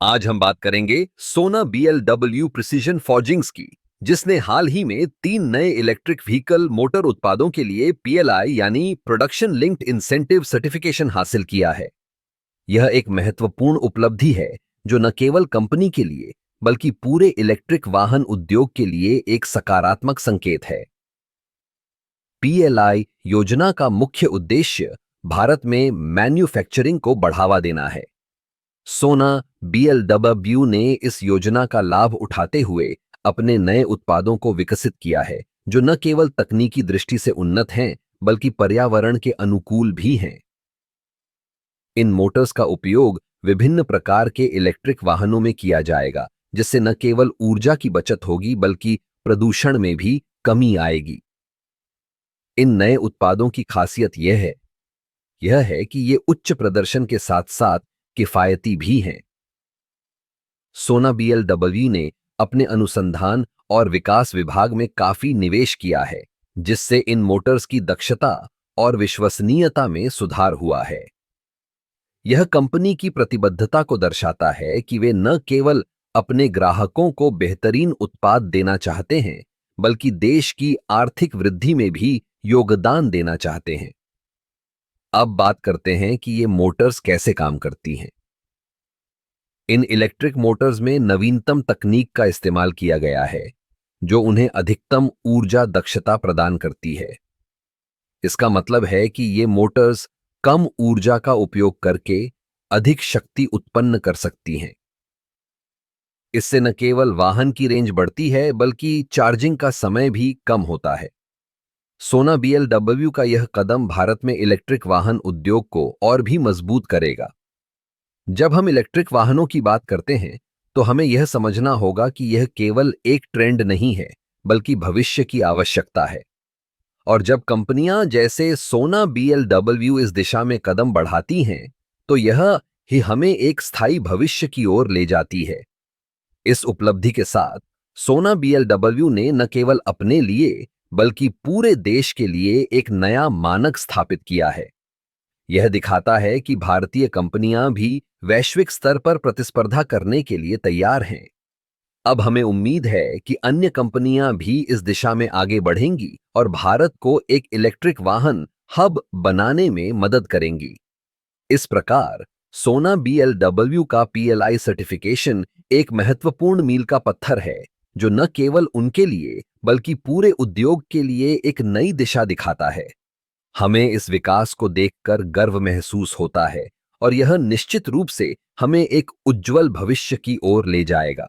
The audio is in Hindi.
आज हम बात करेंगे सोना BLW प्रिसीजन फॉर्जिंग्स की, जिसने हाल ही में 3 नए इलेक्ट्रिक व्हीकल मोटर उत्पादों के लिए PLI यानी प्रोडक्शन लिंक्ड इंसेंटिव सर्टिफिकेशन हासिल किया है। यह एक महत्वपूर्ण उपलब्धि है जो न केवल कंपनी के लिए बल्कि पूरे इलेक्ट्रिक वाहन उद्योग के लिए एक सकारात्मक संकेत है। PLI योजना का मुख्य उद्देश्य भारत में मैन्युफैक्चरिंग को बढ़ावा देना है। सोना BLW ने इस योजना का लाभ उठाते हुए अपने नए उत्पादों को विकसित किया है, जो न केवल तकनीकी दृष्टि से उन्नत हैं, बल्कि पर्यावरण के अनुकूल भी हैं। इन मोटर्स का उपयोग विभिन्न प्रकार के इलेक्ट्रिक वाहनों में किया जाएगा, जिससे न केवल ऊर्जा की बचत होगी, बल्कि प्रदूषण में भी कमी आएगी। इन नए उत्पादों की खासियत यह है कि ये उच्च प्रदर्शन के साथ साथ किफायती भी हैं। सोना BLW ने अपने अनुसंधान और विकास विभाग में काफी निवेश किया है, जिससे इन मोटर्स की दक्षता और विश्वसनीयता में सुधार हुआ है। यह कंपनी की प्रतिबद्धता को दर्शाता है कि वे न केवल अपने ग्राहकों को बेहतरीन उत्पाद देना चाहते हैं, बल्कि देश की आर्थिक वृद्धि में भी योगदान देना चाहते हैं। अब बात करते हैं कि ये मोटर्स कैसे काम करती हैं। इन इलेक्ट्रिक मोटर्स में नवीनतम तकनीक का इस्तेमाल किया गया है, जो उन्हें अधिकतम ऊर्जा दक्षता प्रदान करती है। इसका मतलब है कि ये मोटर्स कम ऊर्जा का उपयोग करके अधिक शक्ति उत्पन्न कर सकती हैं। इससे न केवल वाहन की रेंज बढ़ती है, बल्कि चार्जिंग का समय भी कम होता है। सोना BLW का यह कदम भारत में इलेक्ट्रिक वाहन उद्योग को और भी मजबूत करेगा। जब हम इलेक्ट्रिक वाहनों की बात करते हैं, तो हमें यह समझना होगा कि यह केवल एक ट्रेंड नहीं है, बल्कि भविष्य की आवश्यकता है। और जब कंपनियां जैसे सोना BLW इस दिशा में कदम बढ़ाती हैं, तो यह ही हमें एक स्थायी भविष्य की ओर ले जाती है। इस उपलब्धि के साथ सोना BLW ने न केवल अपने लिए बल्कि पूरे देश के लिए एक नया मानक स्थापित किया है। यह दिखाता है कि भारतीय कंपनियां भी वैश्विक स्तर पर प्रतिस्पर्धा करने के लिए तैयार हैं। अब हमें उम्मीद है कि अन्य कंपनियां भी इस दिशा में आगे बढ़ेंगी और भारत को एक इलेक्ट्रिक वाहन हब बनाने में मदद करेंगी। इस प्रकार सोना BLW का PLI सर्टिफिकेशन एक महत्वपूर्ण मील का पत्थर है, जो न केवल उनके लिए बल्कि पूरे उद्योग के लिए एक नई दिशा दिखाता है। हमें इस विकास को देखकर गर्व महसूस होता है और यह निश्चित रूप से हमें एक उज्जवल भविष्य की ओर ले जाएगा।